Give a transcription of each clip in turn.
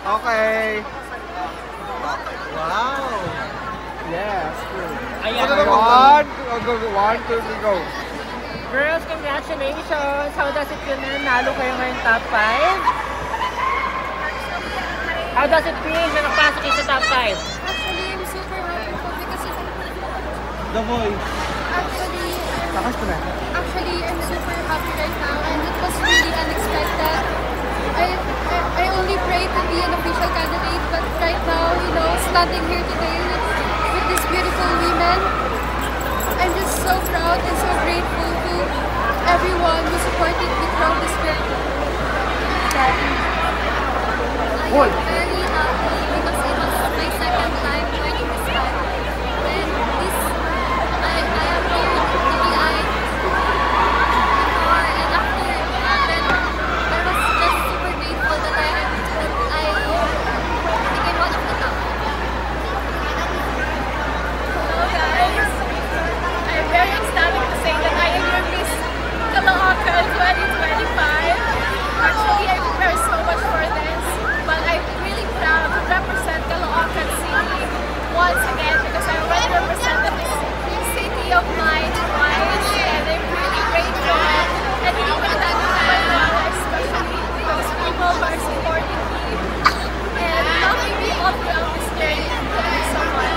Okay. Wow. Yes. Ayan. One, two, three, go. Girls, congratulations! How does it feel na nanalo kayo ngayong top 5? How does it feel na napasok kayo sa top 5? Actually, I'm super happy po because The voice. actually, I'm super happy right now and it was really unexpected. I only prayed to be an official candidate, but right now, you know, standing here today with these beautiful women, I'm just so proud and so grateful to everyone who supported me throughout this journey. I am very happy because it was my second time joining this family. And this, I am very teary-eyed before and after. Then I was just super grateful that I became one of the top. Hello guys, I'm very ecstatic to say that I am your Miss Caloocan 2025. Actually, I prepared so much for this, but I'm really proud to represent Caloocan City once again because I already represented this city of mine twice, and I'm really grateful. And hindi ko natatagal now, especially because people are supporting me and helping me all throughout this journey. Thank you so much.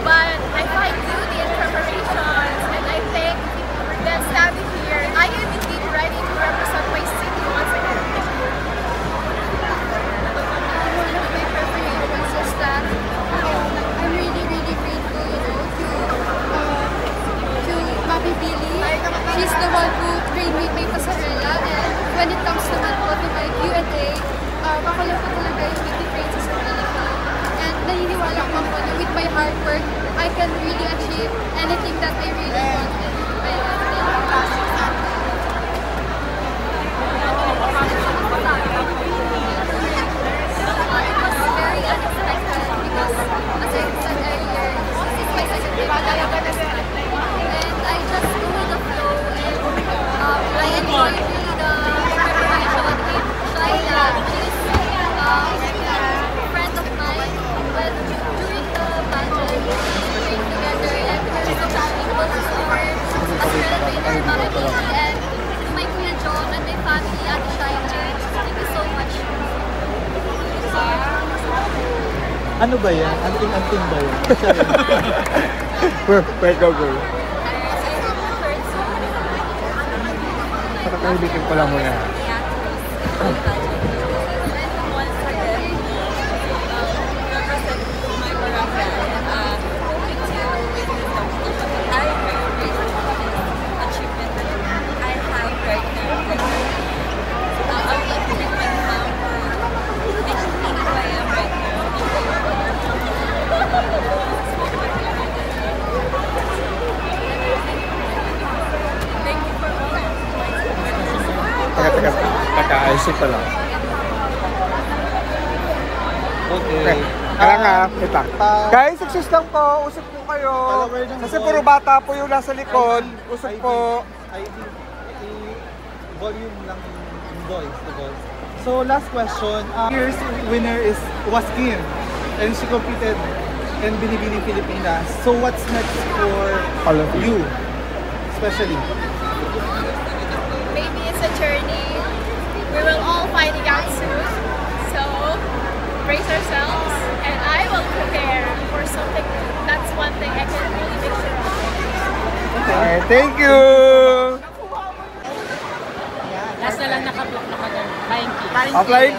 But I find beauty in preparations, and I think that standing here, I am indeed ready to represent my city once again. One of my preparations is that I'm really grateful, you know, to Papi Billy. She's the one who trained me my pasarela, and when it comes naman po to my Q&A, ako lang po talaga yung nag-train sa sarili ko. And naniniwala ko po na with my hard work, I can really achieve anything that I really want in my life. It was very unexpected because, as I said earlier, this is my second time that I have and I just go with the flow, and I enjoy really the preparation with Shaila. She's a friend of mine, but during the pageant, we trained together, and we're so thankful to her as her trainer, Mama Billy, and to my Kuya John and my family, Ate Shaila. Thank you so much. Ano ba yan? Anting-anting ba yan? Wait, go. Patakahibitin ko lang muna. Taka-isip pa lang. Okay. Kaya nga, kita. Guys, success lang po. Usap po kayo. Kasi puro bata po yung nasa likod. Usap po. Volume lang yung voice, the voice. So last question, year's winner was Kim, and she competed in Binibini Pilipinas. So what's next for All of you, especially? Maybe it's a journey. We will all find it out soon. So brace ourselves, and I will prepare for something. That's one thing I can really make sure of. Okay. Alright, thank you! Last na lang naka-block na ka dyan. Flying kiss. Applying